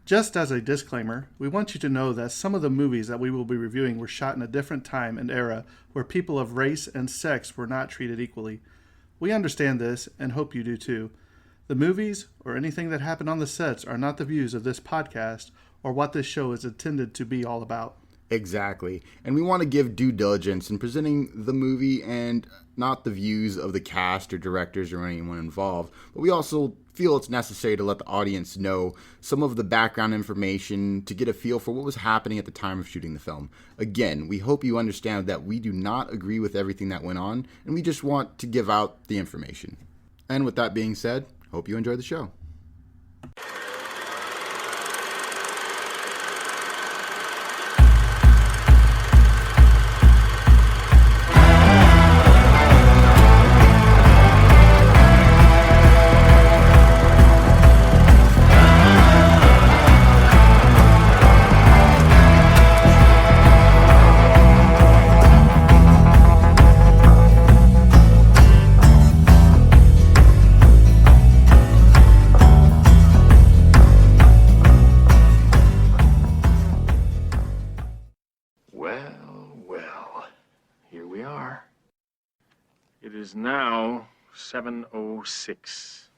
Just as a disclaimer, we want you to know that some of the movies that we will be reviewing were shot in a different time and era where people of race and sex were not treated equally. We understand this and hope you do too. The movies or anything that happened on the sets are not the views of this podcast or what this show is intended to be all about. Exactly. And we want to give due diligence in presenting the movie and not the views of the cast or directors or anyone involved. But we also feel it's necessary to let the audience know some of the background information to get a feel for what was happening at the time of shooting the film. Again, we hope you understand that we do not agree with everything that went on, and we just want to give out the information. And with that being said, hope you enjoy the show. It is now 7:06.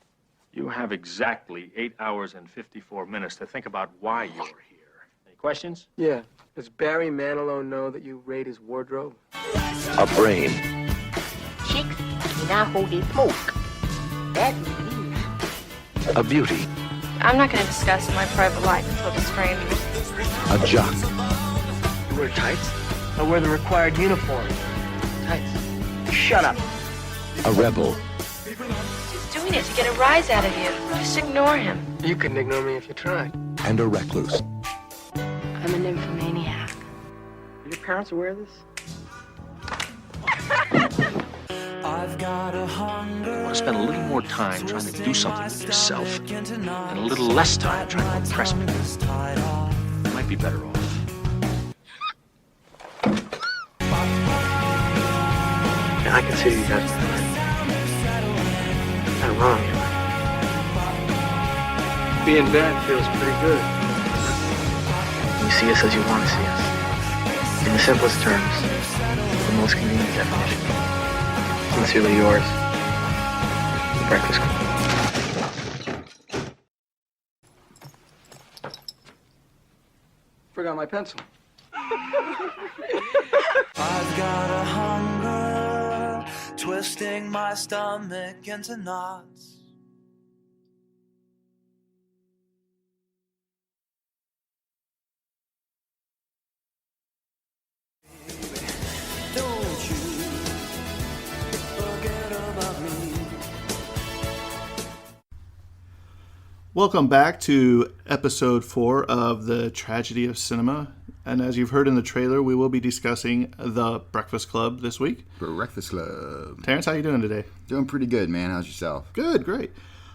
You have exactly 8 hours and 54 minutes to think about why you're here. Any questions? Yeah. Does Barry Manilow know that you raid his wardrobe? A brain. Chicks do not hold a smoke. That means. A beauty. I'm not going to discuss my private life with strangers. A jock. You wear tights? I wear the required uniform. Tights. Shut up. A rebel. He's doing it to get a rise out of you. Just ignore him. You couldn't ignore me if you tried. And a recluse. I'm a nymphomaniac. Are your parents aware of this? You want to spend a little more time trying to do something with yourself and a little less time trying to impress me. You might be better off. Yeah, I consider you guys my friends. Not wrong, am I? Being bad feels pretty good. You see us as you want to see us. In the simplest terms, the most convenient definition. Sincerely yours, The Breakfast Club. Forgot my pencil. I've got a hunger, twisting my stomach into knots. Don't you forget about me. Welcome back to episode 4 of The Tragedy of Cinema. And as you've heard in the trailer, we will be discussing The Breakfast Club this week. Breakfast Club. Terrence, how you doing today? Doing pretty good, man. How's yourself? Good, great.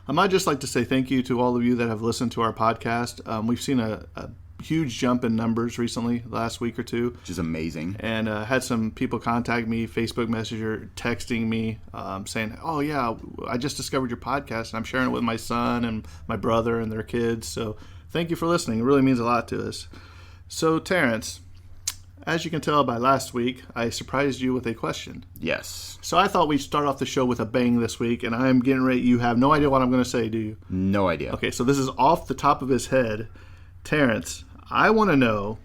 I'd just like to say thank you to all of you that have listened to our podcast. We've seen a huge jump in numbers recently, last week or two. Which is amazing. And had some people contact me, Facebook Messenger, texting me, saying, oh yeah, I just discovered your podcast and I'm sharing it with my son and my brother and their kids. So thank you for listening. It really means a lot to us. So Terrence, as you can tell by last week, I surprised you with a question. Yes. So I thought we'd start off the show with a bang this week, and I'm getting ready. You have no idea what I'm going to say, do you? No idea. Okay, so this is off the top of his head. Terrence, I want to know,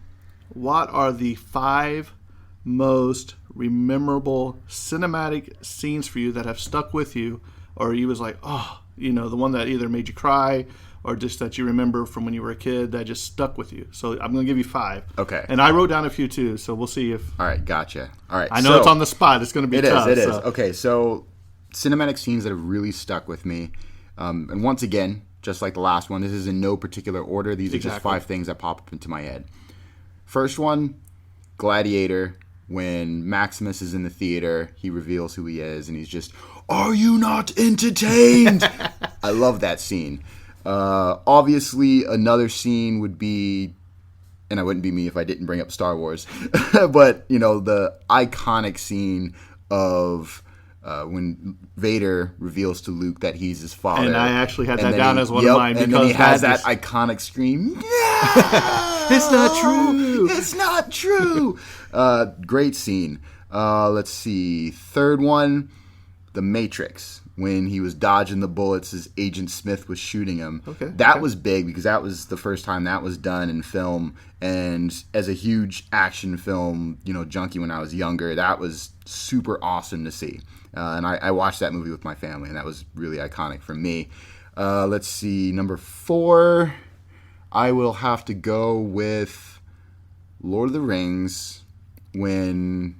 what are the 5 most memorable cinematic scenes for you that have stuck with you, or you was like, oh, you know, the one that either made you cry or just that you remember from when you were a kid that just stuck with you. So I'm going to give you 5. Okay. And I wrote down a few too, so we'll see if... All right, gotcha. All right. I know it's on the spot. It's going to be tough. It is. Okay, so cinematic scenes that have really stuck with me. And once again, just like the last one, this is in no particular order. These are just 5 things that pop up into my head. First one, Gladiator. When Maximus is in the theater, he reveals who he is, and he's just, "Are you not entertained?" I love that scene. Obviously, another scene would be, and it wouldn't be me if I didn't bring up Star Wars, but, you know, the iconic scene of when Vader reveals to Luke that he's his father. And I actually had that down as one of mine. And then he has that iconic scream, it's not true! It's not true! Great scene. Let's see. Third one, The Matrix. When he was dodging the bullets as Agent Smith was shooting him. That was big because that was the first time that was done in film. And as a huge action film, junkie when I was younger, that was super awesome to see. And I watched that movie with my family, and that was really iconic for me. Let's see. Number 4, I will have to go with Lord of the Rings when...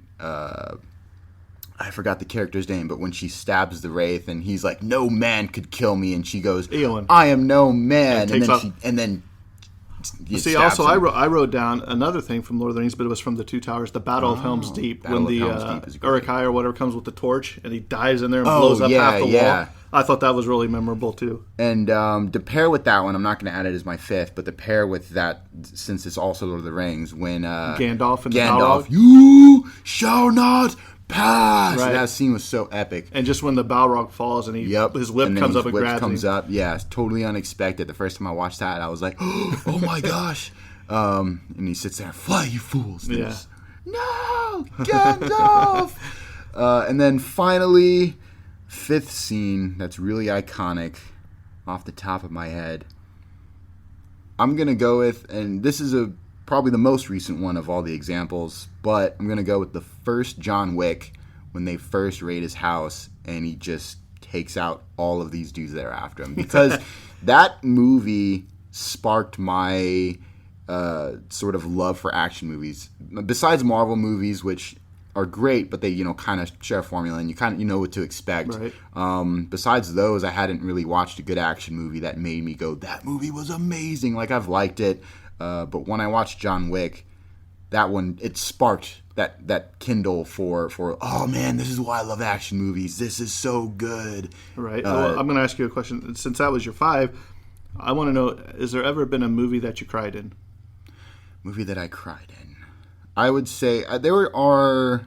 I forgot the character's name, but when she stabs the Wraith and he's like, "No man could kill me," and she goes, Eowyn. "I am no man," and then see, also I wrote down another thing from Lord of the Rings, but it was from the Two Towers, the Battle of Helm's Deep, when the Uruk-hai or whatever comes with the torch and he dives in there and blows up half the wall. I thought that was really memorable too. And to pair with that one, I'm not going to add it as my 5th, but to pair with that, since it's also Lord of the Rings, when Gandalf and Gandalf, you shall not pass. Right. That scene was so epic. And just when the Balrog falls and his whip comes up and grabs him. Yeah, it's totally unexpected. The first time I watched that, I was like, "Oh my gosh!" And he sits there, "Fly, you fools!" And yeah. No, Gandalf. And then finally, 5th scene that's really iconic, off the top of my head. I'm gonna go with, and this is probably the most recent one of all the examples, but I'm going to go with the first John Wick when they first raid his house and he just takes out all of these dudes that are after him. Because that movie sparked my sort of love for action movies. Besides Marvel movies, which are great, but they, kind of share a formula and you know what to expect. Right. Besides those, I hadn't really watched a good action movie that made me go, that movie was amazing. Like, I've liked it. But when I watched John Wick, that one, it sparked that kindle for oh man, this is why I love action movies. This is so good. Right. Well, I'm going to ask you a question. Since that was your 5, I want to know, has there ever been a movie that you cried in? Movie that I cried in. I would say there are...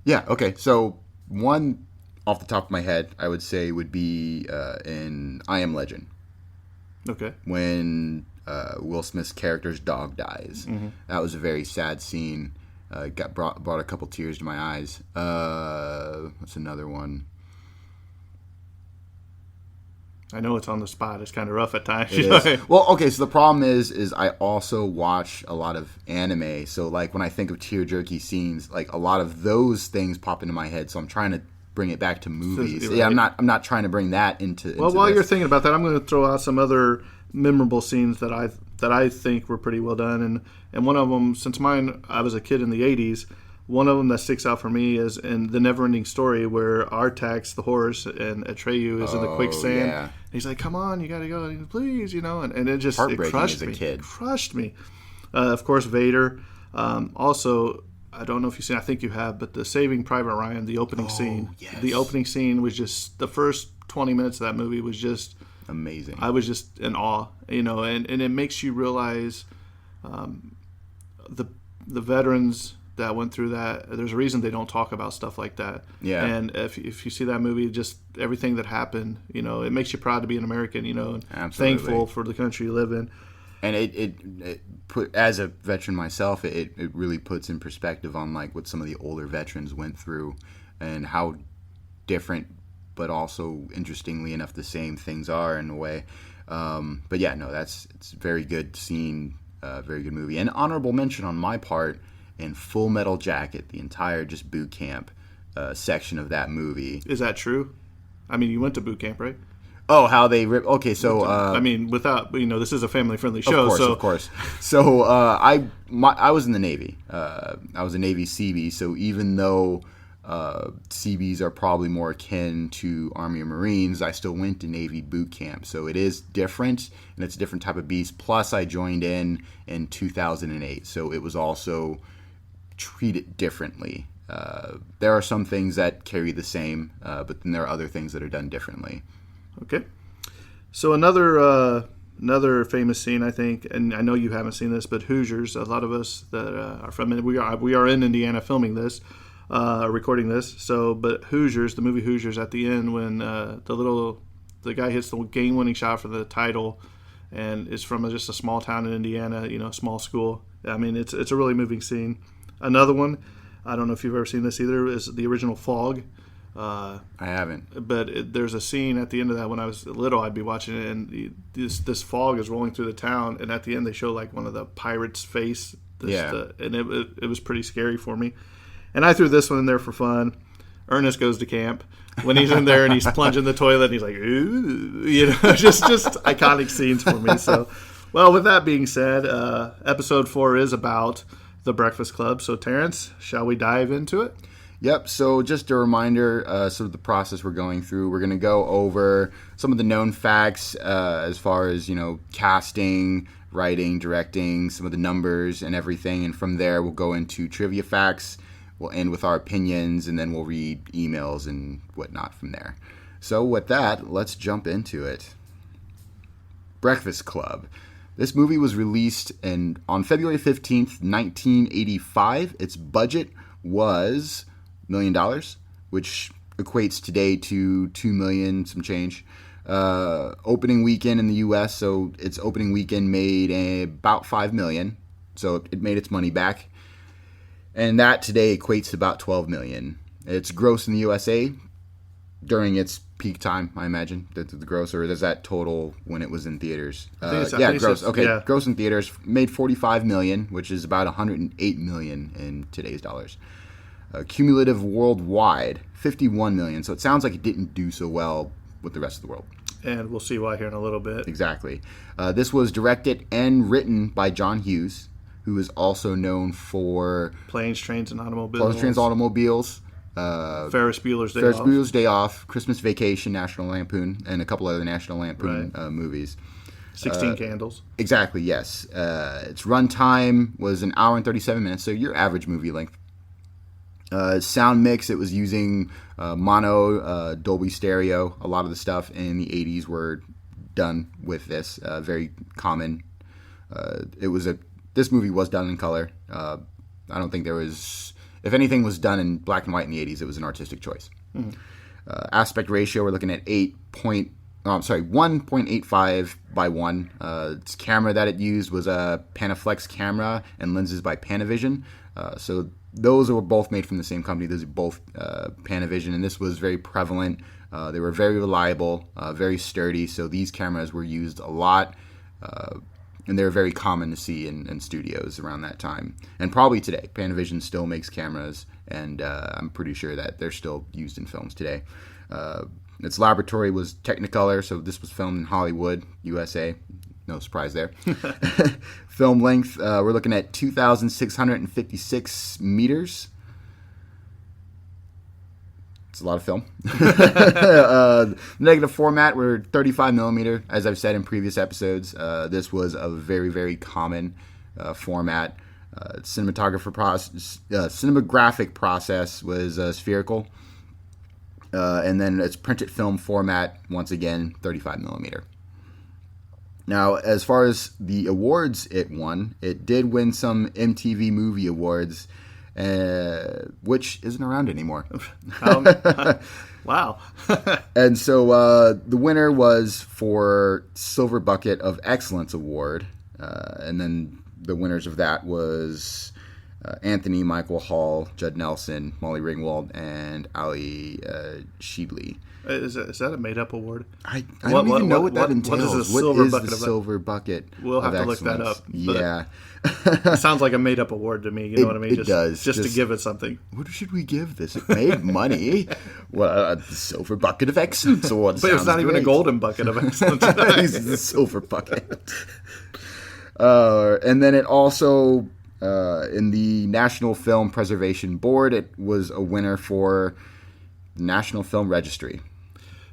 Yeah, okay. So one off the top of my head, I would say would be in I Am Legend. Okay. When Will Smith's character's dog dies. Mm-hmm. That was a very sad scene. Brought a couple tears to my eyes. What's another one? I know it's on the spot. It's kind of rough at times. Well, okay, so the problem is I also watch a lot of anime. So, like, when I think of tear-jerky scenes, like, a lot of those things pop into my head. So I'm trying to bring it back to movies. Right. Yeah, I'm not trying to bring that into Well, while this. you're thinking about that, I'm going to throw out some other memorable scenes that I think were pretty well done. And one of them, since I was a kid in the 80s, one of them that sticks out for me is in The Neverending Story, where Artax, the horse, and Atreyu is in the quicksand. Yeah. And he's like, "Come on, you got to go, please," and it just crushed me. Kid. Crushed me. Of course, Vader. Also, I don't know if you've seen, I think you have, but the Saving Private Ryan, the opening scene. Yes. The opening scene was just, the first 20 minutes of that movie was just amazing. I was just in awe, and it makes you realize the veterans that went through that. There's a reason they don't talk about stuff like that. Yeah. And if you see that movie, just everything that happened, it makes you proud to be an American, and Absolutely. thankful for the country you live in. And it put, as a veteran myself, it really puts in perspective on like what some of the older veterans went through and how different, but also interestingly enough, the same things are in a way. But yeah, no, it's a very good scene, very good movie. And honorable mention on my part in Full Metal Jacket, the entire just boot camp section of that movie. Is that true? I mean, you went to boot camp, right? Oh, how they rip. Okay, so I mean, without this is a family-friendly show. Of course. So I was in the Navy. I was a Navy Seabee. So even though Seabees are probably more akin to Army or Marines, I still went to Navy boot camp. So it is different, and it's a different type of beast. Plus, I joined in 2008, so it was also treated differently. There are some things that carry the same, but then there are other things that are done differently. Okay. So another famous scene, I think, and I know you haven't seen this, but Hoosiers, a lot of us that are from, we are in Indiana filming this. recording this. So, but Hoosiers, the movie Hoosiers, at the end when the guy hits the game-winning shot for the title, and is from just a small town in Indiana, small school. I mean, it's a really moving scene. Another one, I don't know if you've ever seen this either, is the original Fog. I haven't. But there's a scene at the end of that when I was little, I'd be watching it, and this fog is rolling through the town, and at the end they show like one of the pirates' face. And it was pretty scary for me. And I threw this one in there for fun. Ernest Goes to Camp. When he's in there and he's plunging the toilet, and he's like, ooh, just iconic scenes for me. So, well, with that being said, episode 4 is about The Breakfast Club. So, Terrence, shall we dive into it? Yep, so just a reminder, sort of the process we're going through. We're going to go over some of the known facts as far as, casting, writing, directing, some of the numbers and everything. And from there, we'll go into trivia facts. We'll end with our opinions, and then we'll read emails and whatnot from there. So with that, let's jump into it. Breakfast Club. This movie was released on February 15th, 1985. Its budget was $1 million, which equates today to $2 million, some change. Opening weekend in the U.S., so its opening weekend made about $5 million, so it made its money back. And that today equates to about $12 million. Its gross in the USA during its peak time, I imagine, the gross, or is that total when it was in theaters? Gross. Okay, yeah. Gross in theaters made $45 million, which is about $108 million in today's dollars. Cumulative worldwide, $51 million. So it sounds like it didn't do so well with the rest of the world. And we'll see why here in a little bit. Exactly. This was directed and written by John Hughes, who is also known for Planes, Trains, and Automobiles. Ferris Bueller's Day Off, Christmas Vacation, National Lampoon, and a couple other National Lampoon movies. 16 Candles. Exactly, yes. Its runtime was an hour and 37 minutes, so your average movie length. Sound mix, it was using mono, Dolby Stereo. A lot of the stuff in the 80s were done with this. Very common. This movie was done in color. I don't think there was... If anything was done in black and white in the 80s, it was an artistic choice. Mm-hmm. Aspect ratio, we're looking at 1.85 by 1. Its camera that it used was a Panaflex camera and lenses by Panavision. So those were both made from the same company. Those are both Panavision, and this was very prevalent. They were very reliable, very sturdy, so these cameras were used a lot. And they were very common to see in studios around that time. And probably today. Panavision still makes cameras, and I'm pretty sure that they're still used in films today. Its laboratory was Technicolor, so this was filmed in Hollywood, USA. No surprise there. Film length, we're looking at 2,656 meters. It's a lot of film. Negative format, we're 35 millimeter. As I've said in previous episodes, this was a very, very common format. Cinematographic process was spherical. And then its printed film format, once again, 35 millimeter. Now, as far as the awards it won, it did win some MTV Movie Awards, which isn't around anymore. Wow. And so the winner was for Silver Bucket of Excellence Award. And then the winners of that was Anthony Michael Hall, Judd Nelson, Molly Ringwald, and Ali Sheedley. Is that a made-up award? I don't even know what that entails. What is the Silver Bucket? We'll have to look that up. Yeah. It sounds like a made-up award to me. You know what I mean? It does. Just to give it something. What should we give this? It made money. Well, the Silver Bucket of Excellence Award. But it's not even a golden bucket of excellence. It's the Silver Bucket. And then it also, in the National Film Preservation Board, it was a winner for the National Film Registry.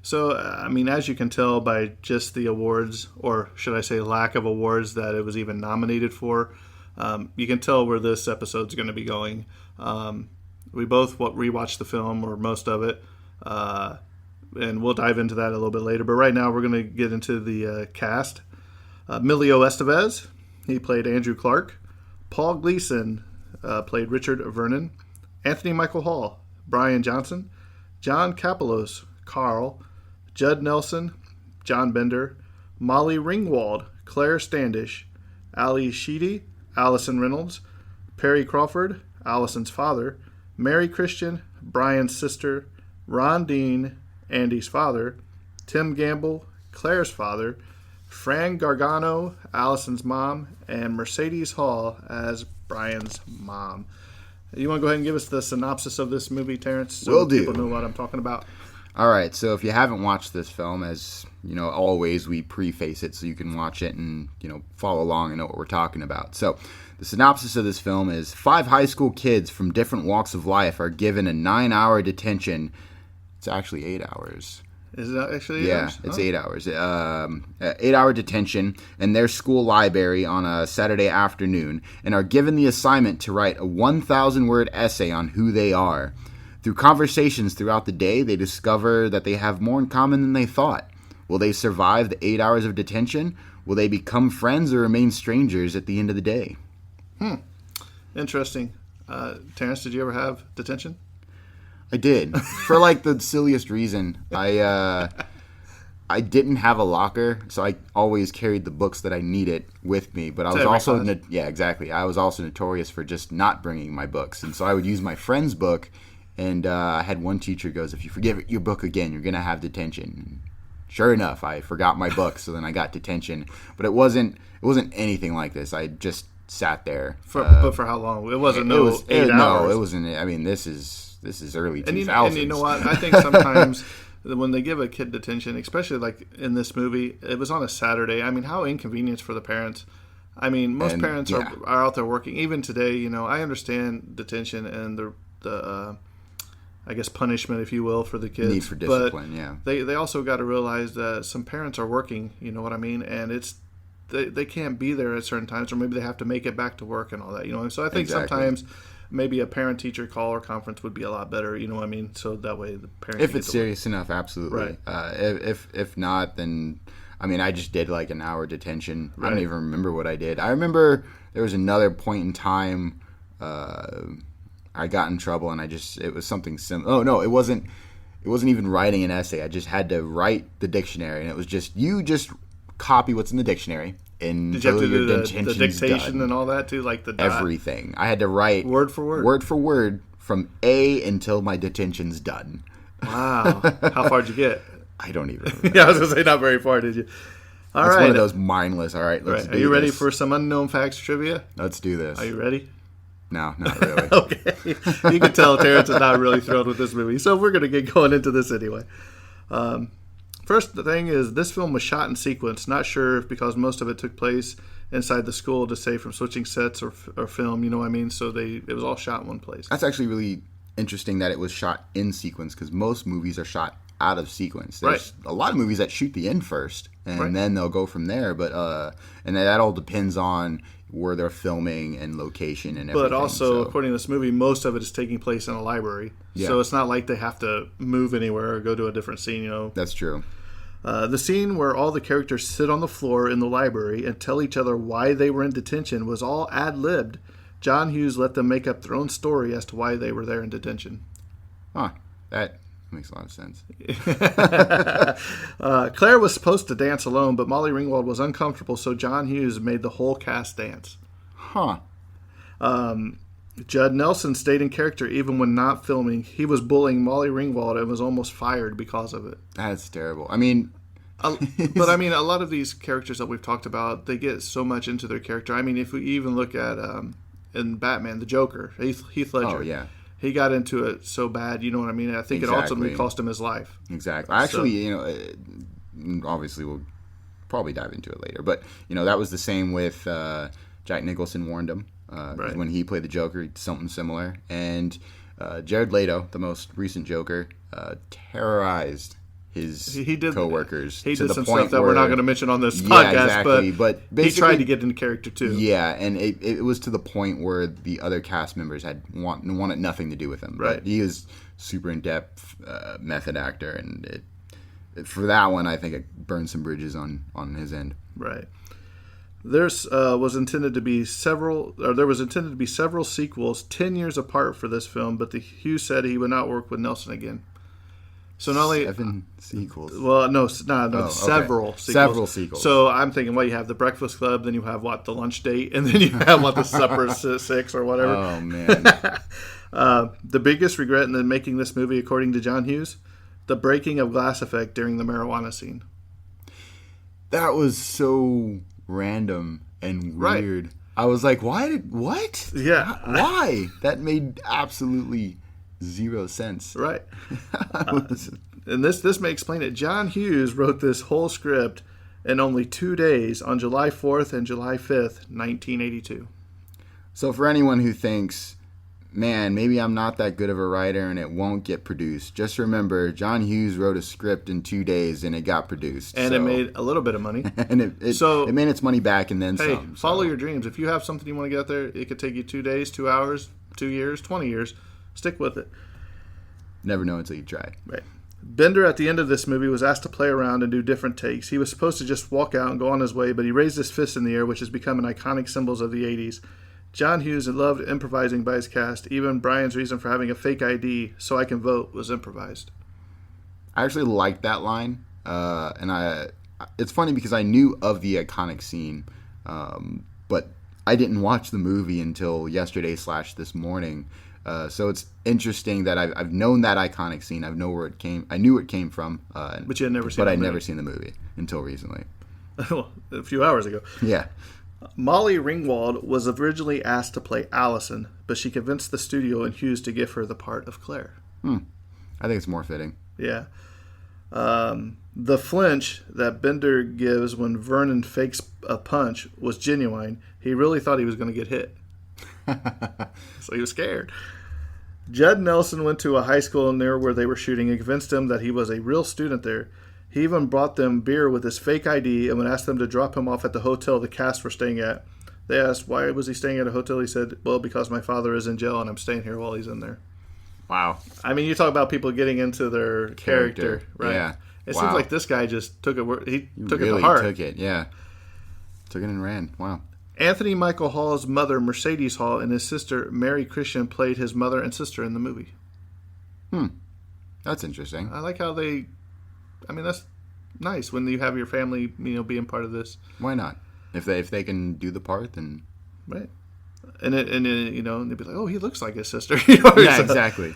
So, I mean, as you can tell by just the awards, or should I say lack of awards that it was even nominated for, you can tell where this episode's going to be going. We both rewatched the film, or most of it, and we'll dive into that a little bit later. But right now, we're going to get into the cast. Emilio Estevez, he played Andrew Clark. Paul Gleason played Richard Vernon. Anthony Michael Hall, Brian Johnson, John Kapelos, Carl, Judd Nelson, John Bender, Molly Ringwald, Claire Standish, Ali Sheedy, Allison Reynolds, Perry Crawford, Allison's father, Mary Christian, Brian's sister, Ron Dean, Andy's father, Tim Gamble, Claire's father, Fran Gargano, Allison's mom, and Mercedes Hall as Brian's mom. You want to go ahead and give us the synopsis of this movie, Terrence? So Will do. People know what I'm talking about. All right, so if you haven't watched this film, as you know, always we preface it so you can watch it and follow along and know what we're talking about. So the synopsis of this film is 5 high school kids from different walks of life are given a 9-hour detention. It's actually 8 hours. Is it actually 8 hours? It's 8 hours. 8-hour detention in their school library on a Saturday afternoon and are given the assignment to write a 1,000-word essay on who they are. Through conversations throughout the day, they discover that they have more in common than they thought. Will they survive the 8 hours of detention? Will they become friends or remain strangers at the end of the day? Interesting. Terrence, did you ever have detention? I did. For like the silliest reason. I didn't have a locker, so I always carried the books that I needed with me. But I was also exactly. I was also notorious for just not bringing my books, and so I would use my friend's book. And I had one teacher goes, "If you forget your book again, you're gonna have detention." And sure enough, I forgot my book, so then I got detention. But it wasn't anything like this. I just sat there. But for how long? It wasn't 8 hours. No, it wasn't. I mean, this is early 2000s. And you know what? I think sometimes when they give a kid detention, especially like in this movie, it was on a Saturday. I mean, how inconvenient for the parents. I mean, most parents are out there working. Even today, I understand detention and the I guess punishment, if you will, for the kids. Need for discipline, but they also got to realize that some parents are working, you know what I mean? And they can't be there at certain times, or maybe they have to make it back to work and all that, So I think sometimes maybe a parent-teacher call or conference would be a lot better, you know what I mean? So that way the parents if it's serious enough, absolutely. Right. If not, then I mean, I just did like an hour detention. Right. I don't even remember what I did. I remember there was another point in time I got in trouble, and it was something similar. Oh no, it wasn't even writing an essay. I just had to write the dictionary, and it was just copy what's in the dictionary. Did you have to do the dictation and all that too, like the dot? Everything? I had to write word for word from A until my detention's done. Wow, how far did you get? I don't even remember. I was gonna say not very far, did you? All right, it's one of those mindless. All right, let's do this. Are you ready for some unknown facts trivia? Let's do this. Are you ready? No, not really. Okay. You can tell Terrence is not really thrilled with this movie, so we're going to get going into this anyway. First, the thing is, this film was shot in sequence. Not sure if because most of it took place inside the school to save from switching sets or film, you know what I mean? So it was all shot in one place. That's actually really interesting that it was shot in sequence, because most movies are shot out of sequence. There's a lot of movies that shoot the end first, and then they'll go from there. But and that all depends on where they're filming and location and everything. But also, according to this movie, most of it is taking place in a library. Yeah. So it's not like they have to move anywhere or go to a different scene, That's true. The scene where all the characters sit on the floor in the library and tell each other why they were in detention was all ad-libbed. John Hughes let them make up their own story as to why they were there in detention. Huh. That makes a lot of sense. Claire was supposed to dance alone, but Molly Ringwald was uncomfortable, so John Hughes made the whole cast dance. Huh. Judd Nelson stayed in character even when not filming. He was bullying Molly Ringwald and was almost fired because of it. That's terrible. I mean... but I mean, a lot of these characters that we've talked about, they get so much into their character. I mean, if we even look at in Batman, the Joker, Heath Ledger. Oh, yeah. He got into it so bad, you know what I mean? I think it ultimately cost him his life. Exactly. Actually, obviously we'll probably dive into it later, but, that was the same with Jack Nicholson warned him when he played the Joker, something similar. And Jared Leto, the most recent Joker, terrorized his co-workers. He did some stuff that we're not going to mention on this podcast, but he tried to get into character too. Yeah, and it was to the point where the other cast members had wanted nothing to do with him. Right. But he is super in-depth method actor, and for that one, I think it burned some bridges on his end. Right. There was intended to be several sequels 10 years apart for this film, but Hughes said he would not work with Nelson again. So not only 7 sequels. Well, no, okay. several sequels. Several sequels. So I'm thinking, well, you have the Breakfast Club, then you have the Lunch Date, and then you have the Supper 6 or whatever. Oh man. The biggest regret in making this movie, according to John Hughes, the breaking of glass effect during the marijuana scene. That was so random and weird. Right. I was like, what? Yeah. Why? That made absolutely zero sense. Right. And this may explain it. John Hughes wrote this whole script in only 2 days on July 4th and July 5th, 1982. So for anyone who thinks, man, maybe I'm not that good of a writer and it won't get produced, just remember, John Hughes wrote a script in 2 days and it got produced. And it made a little bit of money. And it made its money back and then some. Follow your dreams. If you have something you want to get out there, it could take you 2 days, 2 hours, 2 years, 20 years. Stick with it. Never know until you try. Right. Bender, at the end of this movie, was asked to play around and do different takes. He was supposed to just walk out and go on his way, but he raised his fist in the air, which has become an iconic symbol of the 80s. John Hughes loved improvising by his cast. Even Brian's reason for having a fake ID, so I can vote, was improvised. I actually liked that line, it's funny because I knew of the iconic scene, but I didn't watch the movie until yesterday / this morning. So it's interesting that I've known that iconic scene. I knew where it came from. But you had never seen But I'd never seen the movie until recently. A few hours ago. Yeah. Molly Ringwald was originally asked to play Allison, but she convinced the studio and Hughes to give her the part of Claire. I think it's more fitting. Yeah. The flinch that Bender gives when Vernon fakes a punch was genuine. He really thought he was going to get hit. So he was scared. Judd Nelson went to a high school near where they were shooting and convinced him that he was a real student there. He even brought them beer with his fake ID and would ask them to drop him off at the hotel the cast were staying at. They asked, why was he staying at a hotel? He said, well, because my father is in jail and I'm staying here while he's in there. Wow. I mean, you talk about people getting into their character, right? Yeah. It seems like this guy just took it. He took it to really heart. Took it, yeah. Took it and ran. Wow. Anthony Michael Hall's mother, Mercedes Hall, and his sister, Mary Christian, played his mother and sister in the movie. That's interesting. I like how that's nice when you have your family, being part of this. Why not? If they can do the part, then right. And they'd be like, oh, he looks like his sister. Yeah, exactly.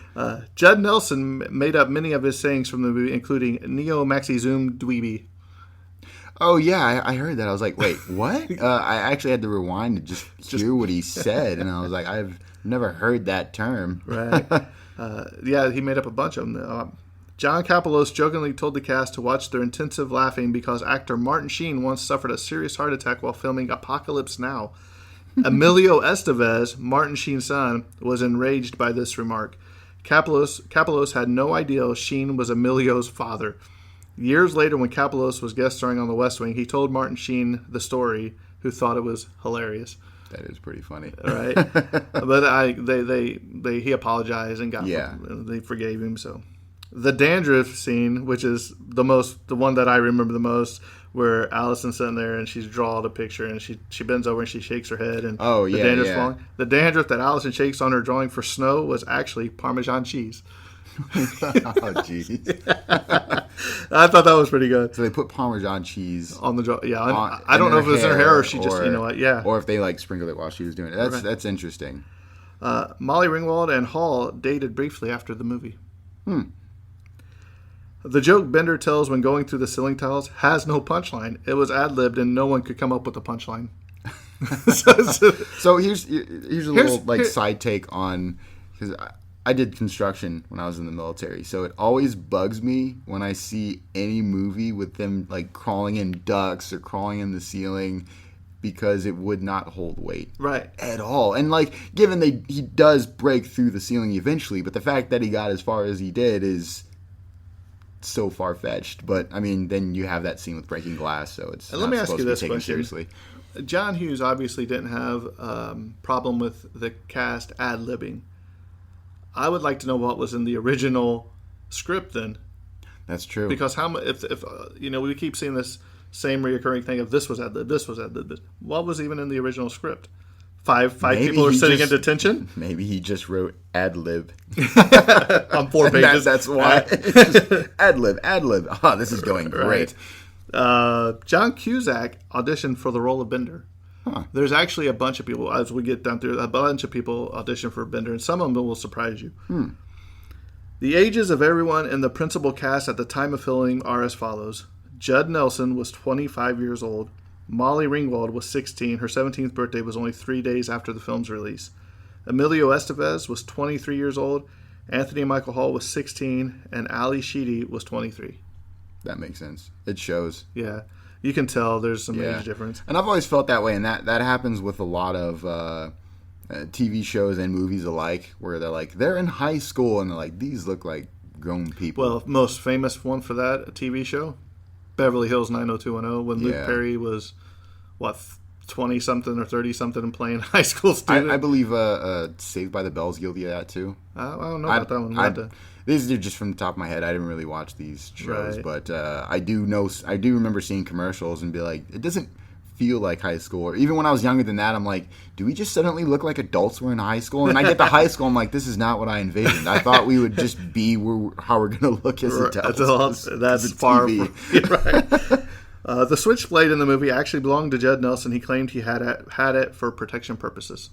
Judd Nelson made up many of his sayings from the movie, including Neo Maxi Zoom Dweeby. Oh, yeah, I heard that. I was like, wait, what? I actually had to rewind to just hear what he said, and I was like, I've never heard that term. Right. Yeah, he made up a bunch of them. John Kapelos jokingly told the cast to watch their intensive laughing because actor Martin Sheen once suffered a serious heart attack while filming Apocalypse Now. Emilio Estevez, Martin Sheen's son, was enraged by this remark. Kapelos had no idea Sheen was Emilio's father. Years later, when Kapelos was guest starring on The West Wing, he told Martin Sheen the story, who thought it was hilarious. That is pretty funny, right? But he apologized and they forgave him. So, the dandruff scene, which is the one that I remember the most, where Allison's sitting there and she's drawing a picture and she bends over and she shakes her head and the dandruff's falling. The dandruff that Allison shakes on her drawing for snow was actually Parmesan cheese. Oh, jeez. I thought that was pretty good. So they put Parmesan cheese on the draw. Yeah, I don't know if it was in her hair or she just, yeah. Or if they sprinkled it while she was doing it. That's interesting. Molly Ringwald and Hall dated briefly after the movie. The joke Bender tells when going through the ceiling tiles has no punchline. It was ad-libbed and no one could come up with a punchline. So here's a little side take on, because I did construction when I was in the military, so it always bugs me when I see any movie with them crawling in ducts or crawling in the ceiling, because it would not hold weight at all. And given he does break through the ceiling eventually, but the fact that he got as far as he did is so far-fetched. But I mean, then you have that scene with breaking glass, so it's let me ask you this question. Seriously. John Hughes obviously didn't have problem with the cast ad-libbing. I would like to know what was in the original script then. That's true. Because if we keep seeing this same reoccurring thing of this was ad lib, this was ad lib. What was even in the original script? Five people are sitting in detention? Maybe he just wrote ad lib. On 4 pages. That's why. Ad lib. Oh, this is going great. John Cusack auditioned for the role of Bender. Huh. There's actually a bunch of people, as we get down through, a bunch of people audition for Bender, and some of them will surprise you. The ages of everyone in the principal cast at the time of filming are as follows. Judd Nelson was 25 years old. Molly Ringwald was 16. Her 17th birthday was only 3 days after the film's release. Emilio Estevez was 23 years old. Anthony Michael Hall was 16. And Ali Sheedy was 23. That makes sense. It shows. Yeah. You can tell there's some age difference. And I've always felt that way, and that happens with a lot of TV shows and movies alike, where they're like, they're in high school, and they're like, these look like grown people. Well, most famous one for that, a TV show, Beverly Hills 90210, when Luke Perry was, 20-something or 30-something and playing high school student. I believe Saved by the Bell's guilty of that, too. I don't know about that one. These are just from the top of my head. I didn't really watch these shows, but I do remember seeing commercials and be like, it doesn't feel like high school. Or even when I was younger than that, I'm like, do we just suddenly look like adults we're in high school? And I get to high school, I'm like, this is not what I envisioned. I thought we would just be how we're going to look as adults. That's far from right. The switchblade in the movie actually belonged to Judd Nelson. He claimed he had it for protection purposes.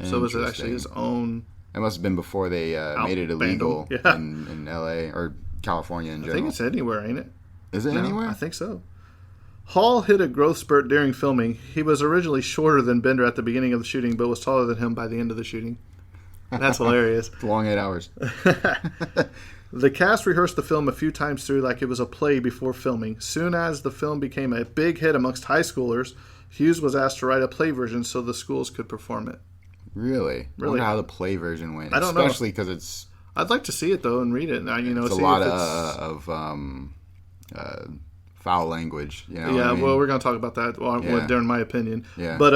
So it was actually his own. It must have been before they made it illegal in L.A. or California in general. I think it's anywhere, ain't it? Is it anywhere? I think so. Hall hit a growth spurt during filming. He was originally shorter than Bender at the beginning of the shooting, but was taller than him by the end of the shooting. That's hilarious. It's a long 8 hours. The cast rehearsed the film a few times through like it was a play before filming. Soon as the film became a big hit amongst high schoolers, Hughes was asked to write a play version so the schools could perform it. Really? I wonder how the play version went. I don't know. Especially because it's... I'd like to see it, though, and read it. It's a lot of foul language. You know yeah, well, we're going to talk about that during my opinion. Yeah. But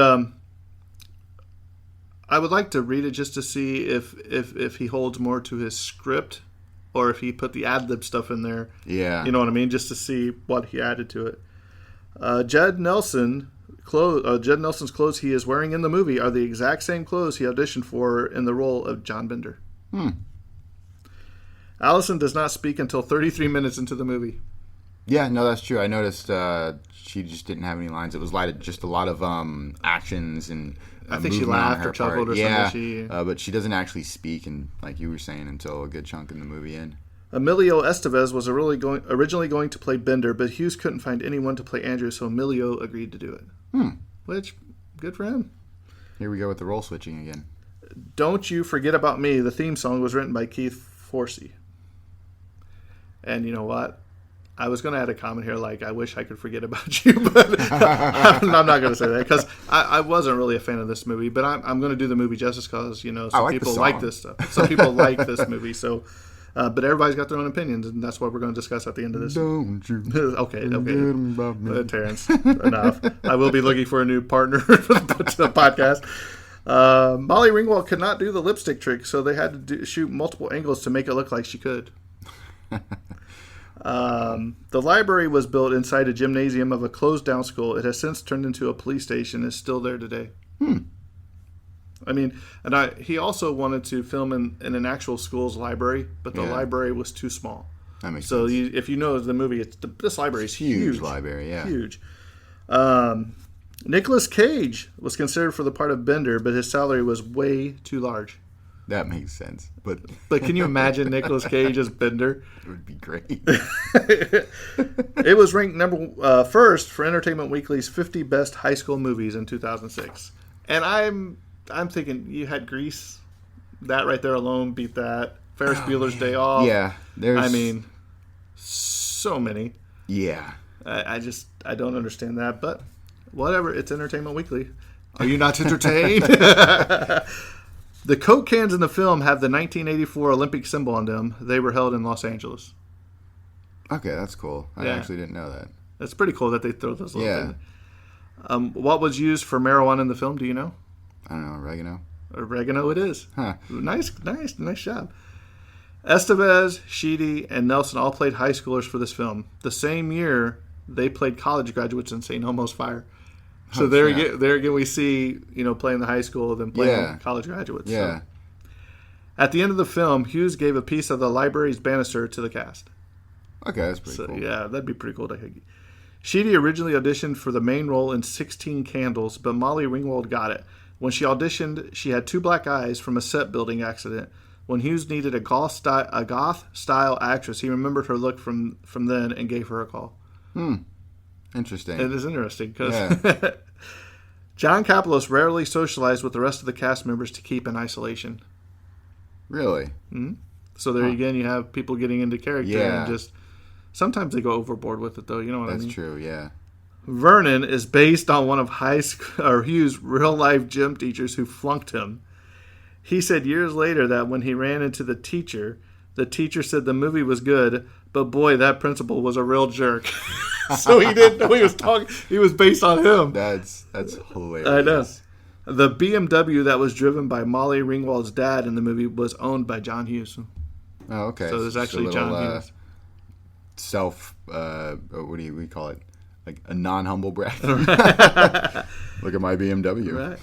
I would like to read it just to see if he holds more to his script or if he put the ad-lib stuff in there. Yeah. You know what I mean? Just to see what he added to it. Judd Nelson's clothes he is wearing in the movie are the exact same clothes he auditioned for in the role of John Bender. Allison does not speak until 33 minutes into the movie. Yeah, no, that's true. I noticed she just didn't have any lines. It was just a lot of actions and I think she laughed or chuckled or something. But she doesn't actually speak, and like you were saying, until a good chunk in the movie in. Emilio Estevez was originally going to play Bender, but Hughes couldn't find anyone to play Andrew, so Emilio agreed to do it. Which, good for him. Here we go with the role switching again. Don't You Forget About Me, the theme song, was written by Keith Forsey. And you know what? I was going to add a comment here like, I wish I could forget about you, but I'm not going to say that because I wasn't really a fan of this movie, but I'm going to do the movie justice because, some people like this stuff. Some people like this movie, so... but everybody's got their own opinions, and that's what we're going to discuss at the end of this. Don't you okay. Terrence, enough. I will be looking for a new partner for the podcast. Molly Ringwald could not do the lipstick trick, so they had to shoot multiple angles to make it look like she could. The library was built inside a gymnasium of a closed-down school. It has since turned into a police station and is still there today. I mean, he also wanted to film in an actual school's library, but the library was too small. That makes sense. So if you know the movie, this library is huge. Library, yeah. Huge. Nicolas Cage was considered for the part of Bender, but his salary was way too large. That makes sense. But can you imagine Nicolas Cage as Bender? It would be great. It was ranked first for Entertainment Weekly's 50 best high school movies in 2006. And I'm thinking you had Grease. That right there alone beat that. Ferris Bueller's Day Off. Yeah. So many. Yeah. I don't understand that, but whatever. It's Entertainment Weekly. Are you not entertained? The Coke cans in the film have the 1984 Olympic symbol on them. They were held in Los Angeles. Okay, that's cool. I actually didn't know that. It's pretty cool that they throw those little things. What was used for marijuana in the film? Do you know? I don't know. Oregano? Oregano it is. Huh. Nice job. Estevez, Sheedy, and Nelson all played high schoolers for this film. The same year, they played college graduates in St. Elmo's Fire. So Oh, there snap. again, we see, playing the high school, then playing college graduates. Yeah. So. At the end of the film, Hughes gave a piece of the library's banister to the cast. Okay, that's pretty cool. Yeah, that'd be pretty cool to have. Sheedy originally auditioned for the main role in 16 Candles, but Molly Ringwald got it. When she auditioned, she had 2 black eyes from a set building accident. When Hughes needed a goth-style actress, he remembered her look from then and gave her a call. Interesting. It is interesting because John Kapelos rarely socialized with the rest of the cast members to keep in isolation. Really? So there again, you have people getting into character and just sometimes they go overboard with it, though. You know what I mean? That's true. Yeah. Vernon is based on one of Hughes' real-life gym teachers who flunked him. He said years later that when he ran into the teacher said the movie was good, but boy, that principal was a real jerk. So he didn't know he was talking. He was based on him. That's hilarious. I know. The BMW that was driven by Molly Ringwald's dad in the movie was owned by John Hughes. Oh, okay. So there's actually Just a little, John Hughes. What do we call it? Like a non-humble brag. Look at my BMW. Right.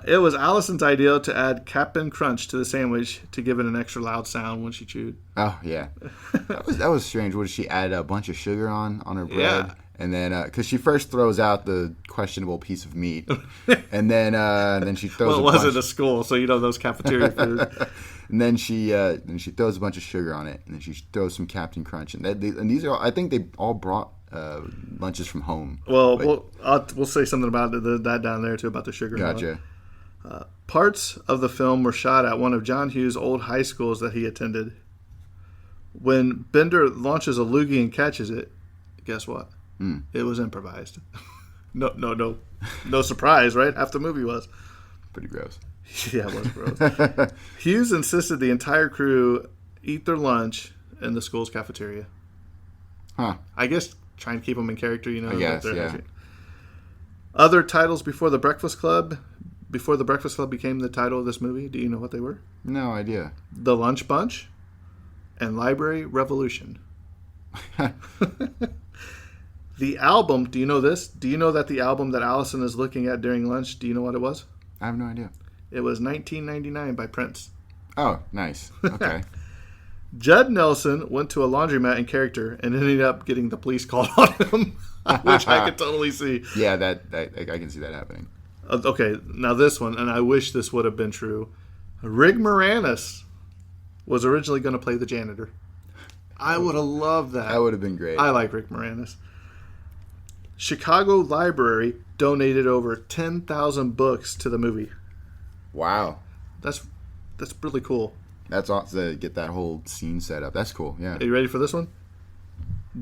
It was Allison's idea to add Cap'n Crunch to the sandwich to give it an extra loud sound when she chewed. Oh yeah, that was strange. What did she add a bunch of sugar on her bread? Yeah. And then because she first throws out the questionable piece of meat, and then she throws. Well, it a wasn't bunch, a school, so those cafeteria food. and then she throws a bunch of sugar on it, and then she throws some Captain Crunch, and these are I think they all brought lunches from home. Well, we'll say something about that down there too about the sugar. Gotcha. Parts of the film were shot at one of John Hughes' old high schools that he attended. When Bender launches a loogie and catches it, guess what? It was improvised. No surprise, right? Half the movie was. Pretty gross. Yeah, it was gross. Hughes insisted the entire crew eat their lunch in the school's cafeteria. Huh. I guess trying to keep them in character, I guess, yeah. Other titles before The Breakfast Club became the title of this movie, do you know what they were? No idea. The Lunch Bunch and Library Revolution. The album, do you know this? Do you know that the album that Allison is looking at during lunch, do you know what it was? I have no idea. It was 1999 by Prince. Oh, nice. Okay. Judd Nelson went to a laundromat in character and ended up getting the police called on him, which I could totally see. Yeah, that I can see that happening. Okay, now this one, and I wish this would have been true. Rick Moranis was originally going to play the janitor. I would have loved that. That would have been great. I like Rick Moranis. Chicago Library donated over 10,000 books to the movie. Wow. That's really cool. That's awesome to get that whole scene set up. That's cool, yeah. Are you ready for this one?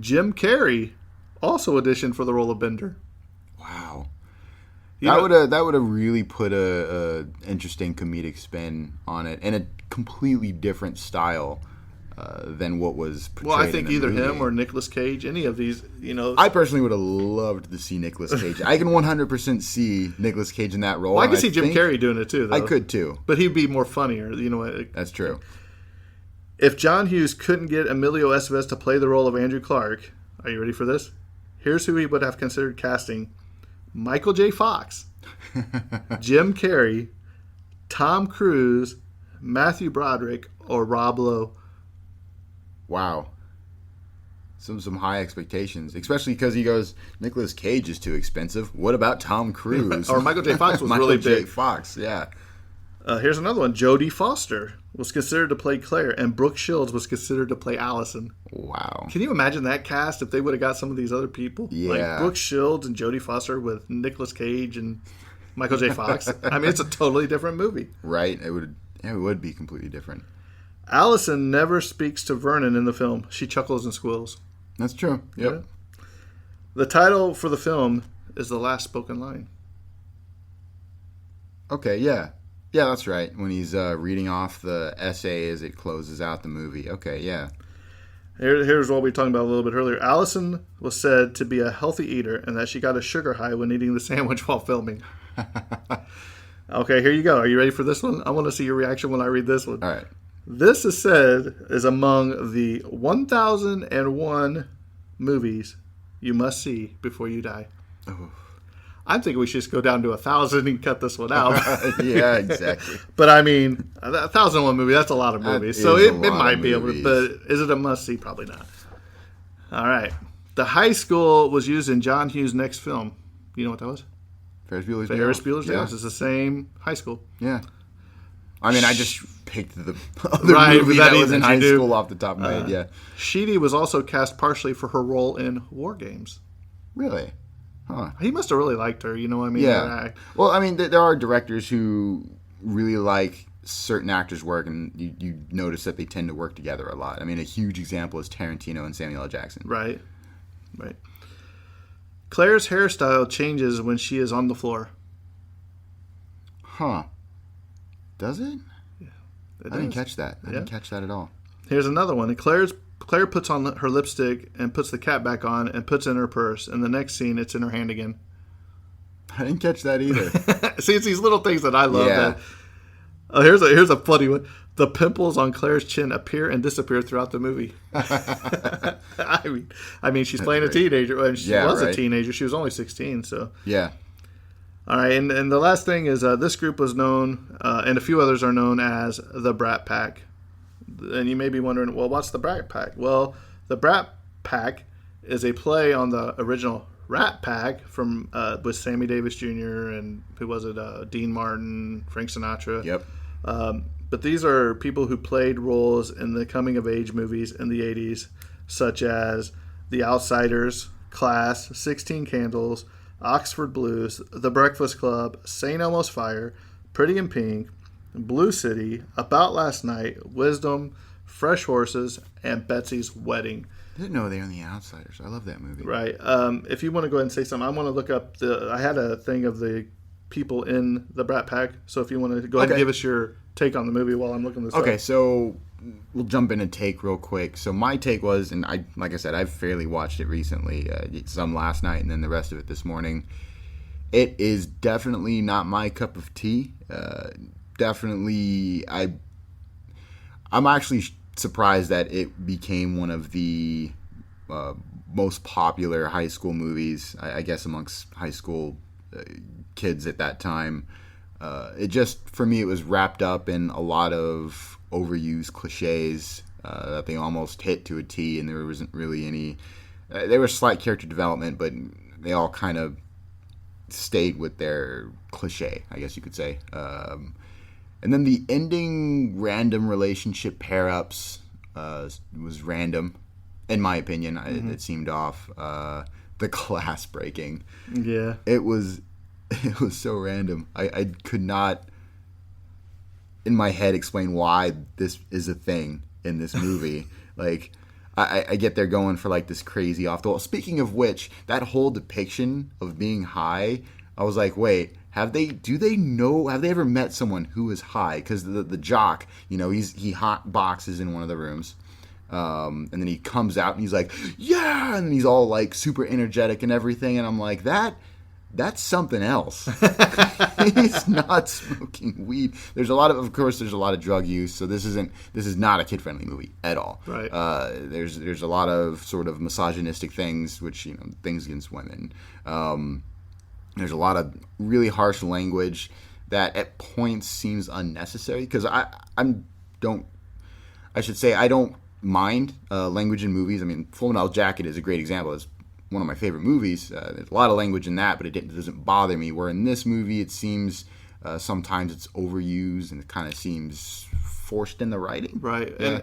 Jim Carrey also auditioned for the role of Bender. Wow. That would have really put a interesting comedic spin on it, and a completely different style than what was portrayed. Well, I think in the either movie. him or Nicolas Cage, any of these, I personally would have loved to see Nicolas Cage. I can 100% see Nicolas Cage in that role. Well, I can see Jim Carrey doing it too, though. I could too. But he'd be more funnier, That's true. If John Hughes couldn't get Emilio Estevez to play the role of Andrew Clark, are you ready for this? Here's who he would have considered casting: Michael J. Fox, Jim Carrey, Tom Cruise, Matthew Broderick, or Rob Lowe. Wow. Some high expectations, especially because he goes, Nicolas Cage is too expensive. What about Tom Cruise? Or Michael J. Fox was really big. Michael J. Fox, yeah. Here's another one. Jodie Foster was considered to play Claire, and Brooke Shields was considered to play Allison. Wow. Can you imagine that cast if they would have got some of these other people? Yeah. Like Brooke Shields and Jodie Foster with Nicolas Cage and Michael J. Fox. I mean, it's a totally different movie. Right? It would be completely different. Allison never speaks to Vernon in the film. She chuckles and squeals. That's true. Yep. Yeah. The title for the film is The Last Spoken Line. Okay, yeah. Yeah, that's right. When he's reading off the essay as it closes out the movie. Okay, yeah. Here's what we were talking about a little bit earlier. Allison was said to be a healthy eater and that she got a sugar high when eating the sandwich while filming. Okay, here you go. Are you ready for this one? I want to see your reaction when I read this one. All right. This is said is among the 1,001 movies you must see before you die. I'm thinking we should just go down to 1,000 and cut this one out. Yeah, exactly. But I mean, 1,001 movie, that's a lot of movies. So it might be able to, movies. but is it a must see? Probably not. All right. The high school was used in John Hughes' next film. You know what that was? Ferris Bueller's Day Ferris Off. Bueller's Day Yeah. Off. It's the same high school. Yeah. I mean, I just picked the other Right, movie that that was easy in to high do. school off the top of my head, yeah. Sheedy was also cast partially for her role in War Games. Really? Huh. He must have really liked her, you know what I mean? Yeah. Well, I mean, there are directors who really like certain actors' work, and you notice that they tend to work together a lot. I mean, a huge example is Tarantino and Samuel L. Jackson. Right. Claire's hairstyle changes when she is on the floor. Huh. Does it? It I didn't does. catch that. I didn't catch that at all. Here's another one. Claire puts on her lipstick and puts the cap back on and puts it in her purse. And the next scene, it's in her hand again. I didn't catch that either. See, it's these little things that I love. Yeah. Here's a funny one. The pimples on Claire's chin appear and disappear throughout the movie. I mean, she's playing a teenager. And she was a teenager. She was only 16, so. Yeah. All right, and the last thing is this group was known, and a few others are known as the Brat Pack. And you may be wondering, well, what's the Brat Pack? Well, the Brat Pack is a play on the original Rat Pack from with Sammy Davis Jr. and who was it? Dean Martin, Frank Sinatra. Yep. But these are people who played roles in the coming-of-age movies in the 80s, such as The Outsiders, Class, 16 Candles, Oxford Blues, The Breakfast Club, St. Elmo's Fire, Pretty in Pink, Blue City, About Last Night, Wisdom, Fresh Horses, and Betsy's Wedding. I didn't know they were in The Outsiders. I love that movie. Right. If you want to go ahead and say something, I want to look up I had a thing of the people in the Brat Pack. So if you want to go ahead and give us your take on the movie while I'm looking this up. Okay, so we'll jump in and take real quick. So my take was, and like I said, I've fairly watched it recently, some last night and then the rest of it this morning. It is definitely not my cup of tea. Definitely, I'm actually surprised that it became one of the most popular high school movies, I guess, amongst high school kids at that time. It just, for me, it was wrapped up in a lot of overused cliches that they almost hit to a T, and there wasn't really any. There was slight character development, but they all kind of stayed with their cliche, I guess you could say. And then the ending random relationship pair-ups was random, in my opinion. It seemed off. The glass breaking. Yeah. It was so random. I could not, in my head, explain why this is a thing in this movie. Like, I get they're going for like this crazy off the wall. Speaking of which, that whole depiction of being high, I was like, wait, have they ever met someone who is high? Because the jock, he hot boxes in one of the rooms. And then he comes out and he's like, yeah, and he's all like super energetic and everything. And I'm like, that's something else. He's not smoking weed. There's a lot of drug use. So this is not a kid-friendly movie at all. Right. There's a lot of sort of misogynistic things, which, things against women. There's a lot of really harsh language that at points seems unnecessary. Because I don't mind language in movies. I mean, Full Metal Jacket is a great example. It's one of my favorite movies. There's a lot of language in that, but it doesn't bother me. Where in this movie, it seems sometimes it's overused and it kind of seems forced in the writing. Right. Yeah.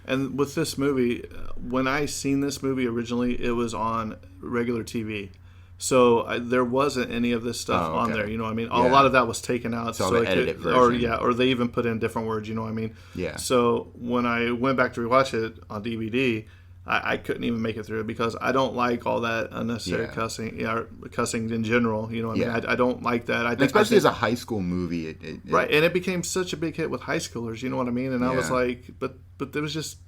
And with this movie, when I seen this movie originally, it was on regular TV. So there wasn't any of this stuff on there. You know what I mean? A lot of that was taken out. So the edited version. Or they even put in different words. You know what I mean? Yeah. So when I went back to rewatch it on DVD, I couldn't even make it through it because I don't like all that unnecessary cussing in general. You know what I mean? I don't like that. Especially as a high school movie. Right, and it became such a big hit with high schoolers. You know what I mean? And I was like, but it was just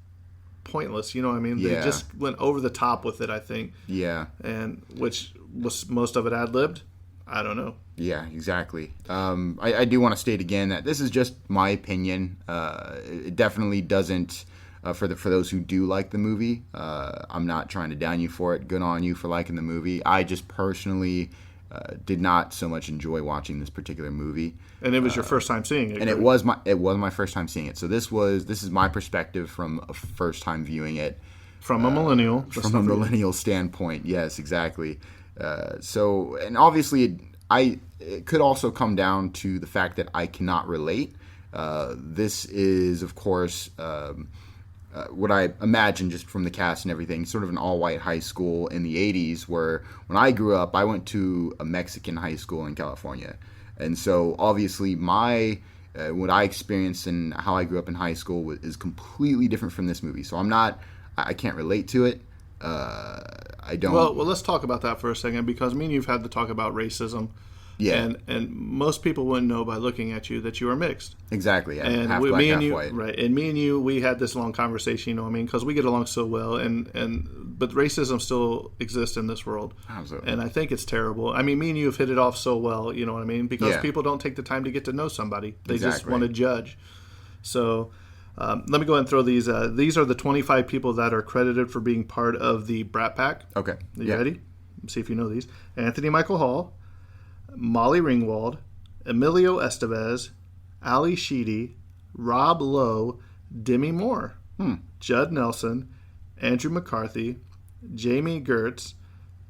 pointless. You know what I mean? They just went over the top with it, I think. Yeah. And which was most of it ad-libbed? I don't know. Yeah, exactly. I do want to state again that this is just my opinion. It definitely doesn't for those who do like the movie. I'm not trying to down you for it. Good on you for liking the movie. I just personally did not so much enjoy watching this particular movie. And it was your first time seeing it. And it was my first time seeing it. So this is my perspective from a first time viewing it. From a millennial. From a millennial standpoint, yes, exactly. So, and obviously, it could also come down to the fact that I cannot relate. This is, of course, what I imagine just from the cast and everything, sort of an all-white high school in the 80s, where when I grew up, I went to a Mexican high school in California. And so, obviously, what I experienced and how I grew up in high school is completely different from this movie. So I can't relate to it. I don't. Well, let's talk about that for a second, because me and you've had to talk about racism. Yeah. And most people wouldn't know by looking at you that you are mixed. Exactly. Yeah. And half me black, and half you, white. right? And me and you, we had this long conversation. You know what I mean? Because we get along so well, but racism still exists in this world. Absolutely. And I think it's terrible. I mean, me and you have hit it off so well. You know what I mean? Because people don't take the time to get to know somebody. They just want to judge. So. Let me go ahead and throw these. These are the 25 people that are credited for being part of the Brat Pack. Okay. Are you ready? Let's see if you know these. Anthony Michael Hall, Molly Ringwald, Emilio Estevez, Ali Sheedy, Rob Lowe, Demi Moore, Judd Nelson, Andrew McCarthy, Jamie Gertz,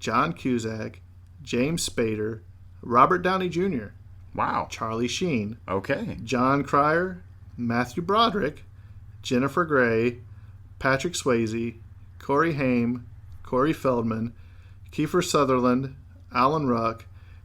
John Cusack, James Spader, Robert Downey Jr., Wow. Charlie Sheen, Okay. John Cryer, Matthew Broderick, Jennifer Grey, Patrick Swayze, Corey Haim, Corey Feldman, Kiefer Sutherland, Alan Ruck,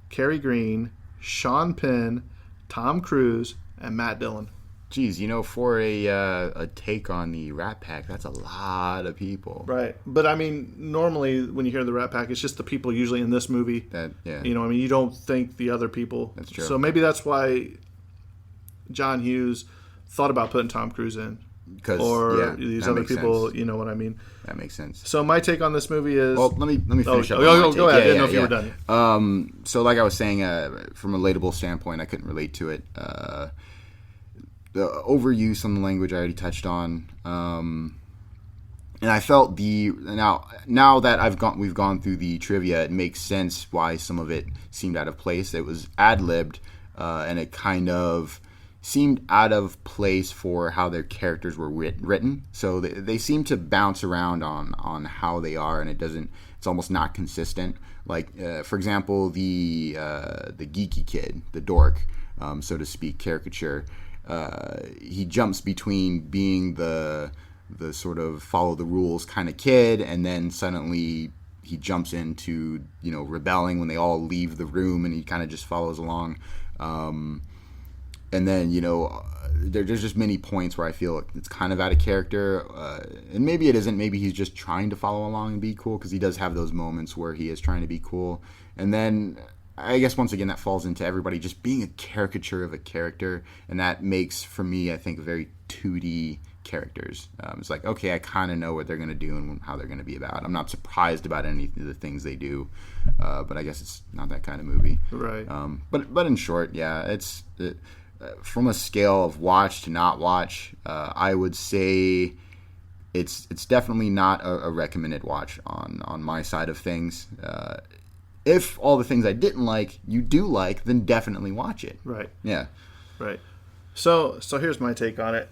Cary Green, Sean Penn, Tom Cruise, and Matt Dillon. Geez, for a take on the Rat Pack, that's a lot of people. Right. But, I mean, normally when you hear the Rat Pack, it's just the people usually in this movie. You know what I mean? You don't think the other people. That's true. So maybe that's why John Hughes thought about putting Tom Cruise in. Or these other people, sense. You know what I mean? That makes sense. So my take on this movie is... Well, let me finish up. Go ahead. I didn't know if you were done. So like I was saying, from a relatable standpoint, I couldn't relate to it. The overuse on the language I already touched on. And I felt now that we've gone through the trivia, it makes sense why some of it seemed out of place. It was ad-libbed, and it kind of seemed out of place for how their characters were written. So they seem to bounce around on how they are, and it's almost not consistent. Like, for example, the geeky kid, the dork, so to speak, caricature, he jumps between being the sort of follow the rules kind of kid, and then suddenly he jumps into, rebelling when they all leave the room, and he kind of just follows along. And then, there's just many points where I feel it's kind of out of character. And maybe it isn't. Maybe he's just trying to follow along and be cool, because he does have those moments where he is trying to be cool. And then, I guess, once again, that falls into everybody just being a caricature of a character. And that makes, for me, I think, very 2D characters. It's like, okay, I kind of know what they're going to do and how they're going to be about. I'm not surprised about any of the things they do. But I guess it's not that kind of movie. Right. But in short, yeah, from a scale of watch to not watch, I would say it's definitely not a recommended watch on my side of things. If all the things I didn't like you do like, then definitely watch it. Right. Yeah. Right. So here's my take on it.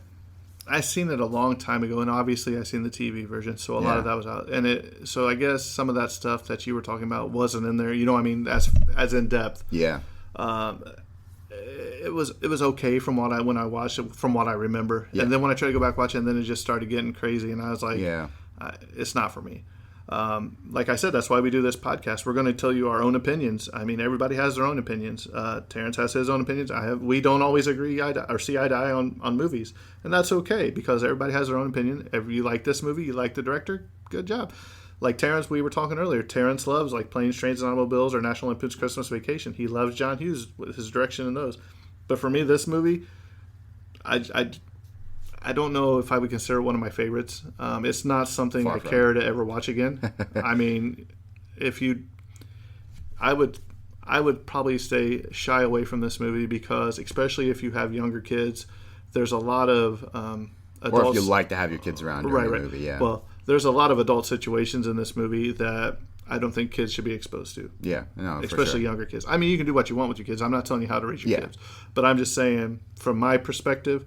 I seen it a long time ago, and obviously I seen the TV version, so a lot of that was out. And so I guess some of that stuff that you were talking about wasn't in there. You know what I mean? As in depth. Yeah. It was okay from when I watched it, from what I remember. Yeah. And then when I tried to go back watch it, and then it just started getting crazy, and I was like, it's not for me. Like I said, that's why we do this podcast. We're going to tell you our own opinions. I mean, everybody has their own opinions. Terrence has his own opinions. We don't always agree or see eye to eye on movies, and that's okay, because everybody has their own opinion. If you like this movie, you like the director, good job. Like Terrence, we were talking earlier. Terrence loves like Planes, Trains, and Automobiles or National Lampoon's Christmas Vacation. He loves John Hughes with his direction in those. But for me, this movie, I don't know if I would consider it one of my favorites. It's not something I care to ever watch again. I mean, I would probably stay shy away from this movie, because especially if you have younger kids, there's a lot of adults. Or if you like to have your kids around during the movie, yeah. Well, there's a lot of adult situations in this movie that I don't think kids should be exposed to. Yeah, no, especially younger kids. I mean, you can do what you want with your kids. I'm not telling you how to raise your Yeah. kids, but I'm just saying, from my perspective,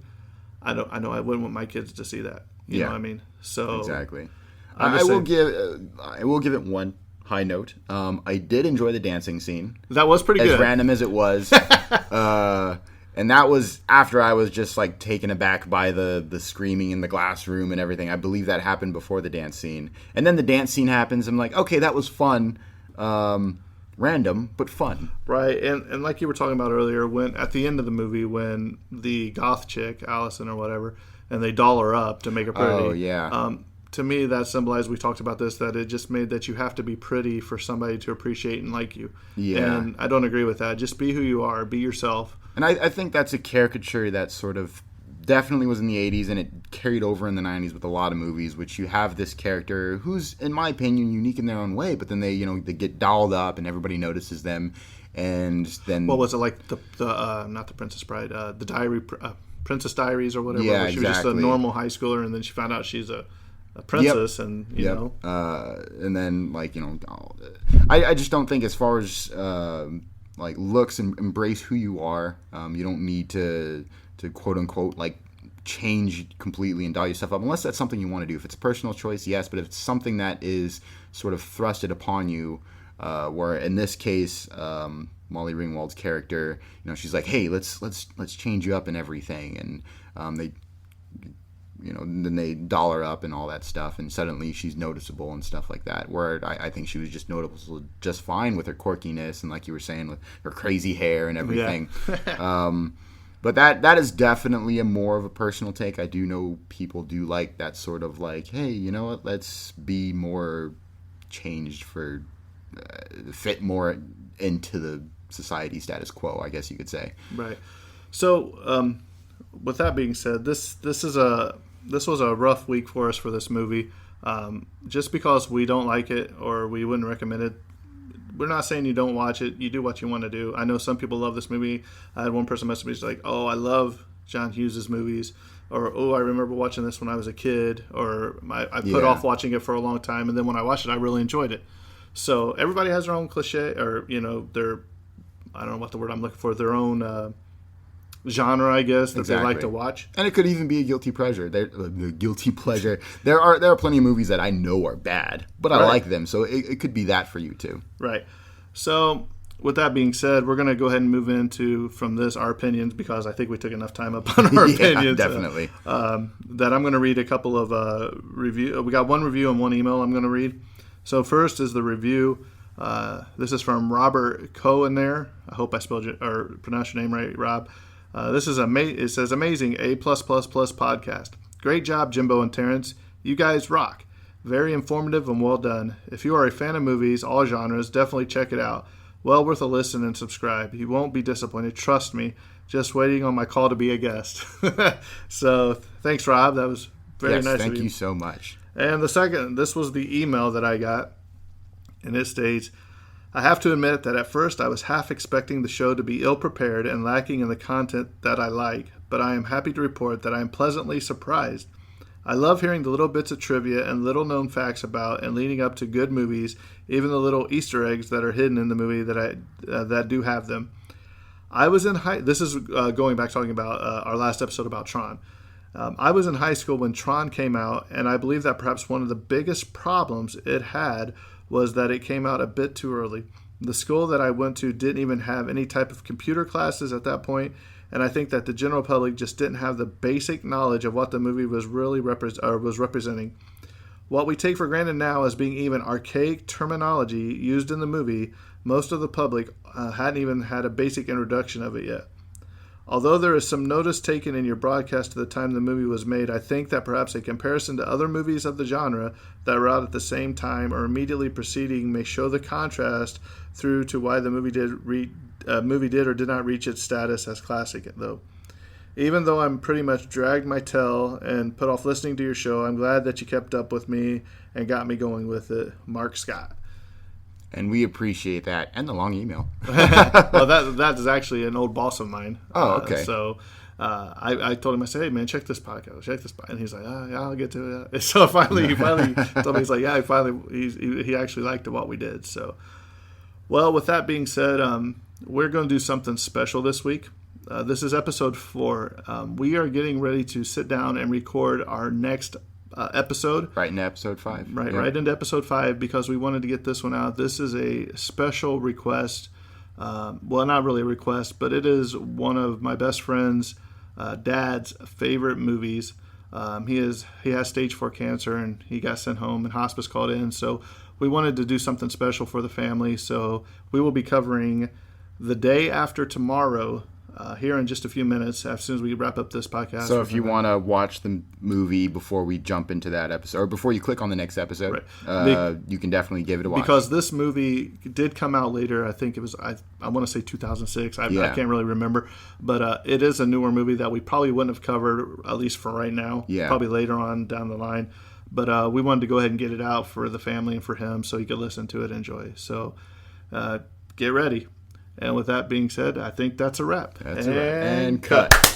I know I wouldn't want my kids to see that. You know what I mean? So exactly. I'm I just will saying- give it one high note. I did enjoy the dancing scene, that was pretty as good. random as it was. And that was after I was just like taken aback by the screaming in the glass room and everything. I believe that happened before the dance scene. And then the dance scene happens. I'm like, okay, that was fun. Random, but fun. Right, and like you were talking about earlier, when at the end of the movie, when the goth chick, Allison or whatever, and they doll her up to make her pretty. Oh, yeah. To me, that symbolized, we talked about this, that it just made that you have to be pretty for somebody to appreciate and like you. Yeah. And I don't agree with that. Just be who you are. Be yourself. And I think that's a caricature that sort of definitely was in the 80s, and it carried over in the 90s with a lot of movies, which you have this character who's, in my opinion, unique in their own way, but then they get dolled up and everybody notices them, and then... What was it, like the not the Princess Bride, the Princess Diaries or whatever? Yeah, where she was just a exactly. normal high schooler, and then she found out she's a princess, and you know... and then, like, I just don't think as far as... like looks and embrace who you are. You don't need to quote unquote like change completely and doll yourself up unless that's something you want to do. If it's a personal choice, yes, but if it's something that is sort of thrusted upon you, where in this case, Molly Ringwald's character, she's like, hey, let's change you up and everything, and they. Then they doll her up and all that stuff, and suddenly she's noticeable and stuff like that. Where I think she was just noticeable just fine with her quirkiness and, like you were saying, with her crazy hair and everything. Yeah. But that is definitely a more of a personal take. I do know people do like that sort of like, hey, you know what? Let's be more changed for fit more into the society status quo, I guess you could say. Right. So, with that being said, this was a rough week for us for this movie. Just because we don't like it or we wouldn't recommend it, we're not saying you don't watch it. You do what you want to do. I know some people love this movie. I had one person message me like, "Oh, I love John Hughes' movies," or "Oh, I remember watching this when I was a kid," or I put off watching it for a long time, and then when I watched it, I really enjoyed it. So everybody has their own cliche, or their, I don't know what the word I'm looking for, their own genre, I guess, that they like to watch. And it could even be a guilty pleasure. Guilty pleasure. There are plenty of movies that I know are bad, but I like them, so it could be that for you too. Right. So with that being said, we're going to go ahead and move into from this our opinions, because I think we took enough time up on our opinions. Definitely. That I'm going to read a couple of review. We got one review and one email I'm going to read. So first is the review. This is from Robert Cohen there. I hope I spelled or pronounced your name right, Rob. This is it says amazing A+++ podcast. Great job, Jimbo and Terrence. You guys rock. Very informative and well done. If you are a fan of movies, all genres, definitely check it out. Well worth a listen and subscribe. You won't be disappointed. Trust me. Just waiting on my call to be a guest. So thanks, Rob. That was very nice of you. Thank you so much. And the second, this was the email that I got, and it states, I have to admit that at first I was half expecting the show to be ill-prepared and lacking in the content that I like, but I am happy to report that I am pleasantly surprised. I love hearing the little bits of trivia and little-known facts about and leading up to good movies, even the little Easter eggs that are hidden in the movie that do have them. I was in this is going back talking about our last episode about Tron. I was in high school when Tron came out, and I believe that perhaps one of the biggest problems it had was that it came out a bit too early. The school that I went to didn't even have any type of computer classes at that point, and I think that the general public just didn't have the basic knowledge of what the movie was really representing. What we take for granted now as being even archaic terminology used in the movie, most of the public hadn't even had a basic introduction of it yet. Although there is some notice taken in your broadcast at the time the movie was made, I think that perhaps a comparison to other movies of the genre that were out at the same time or immediately preceding may show the contrast through to why the movie did or did not reach its status as classic, though. Even though I'm pretty much dragged my tail and put off listening to your show, I'm glad that you kept up with me and got me going with it. Mark Scott. And we appreciate that. And the long email. Well, that is actually an old boss of mine. Oh, okay. So I told him, I said, hey man, check this podcast, check this podcast. And he's like, yeah, I'll get to it. So finally he told me, he's like, yeah, he actually liked what we did. So, well, with that being said, we're going to do something special this week. This is episode 4. We are getting ready to sit down and record our next episode. Right into episode 5. Right into episode 5, because we wanted to get this one out. This is a special request. Well, not really a request, but it is one of my best friend's dad's favorite movies. He has stage 4 cancer, and he got sent home and hospice called in. So we wanted to do something special for the family. So we will be covering The Day After Tomorrow here in just a few minutes, as soon as we wrap up this podcast. So if you want to watch the movie before we jump into that episode, or before you click on the next episode, you can definitely give it a watch. Because this movie did come out later. I think it was, I want to say 2006. I can't really remember. But it is a newer movie that we probably wouldn't have covered, at least for right now. Yeah. Probably later on down the line. But we wanted to go ahead and get it out for the family and for him so he could listen to it and enjoy. So get ready. And with that being said, I think that's a wrap. That's a wrap. And cut.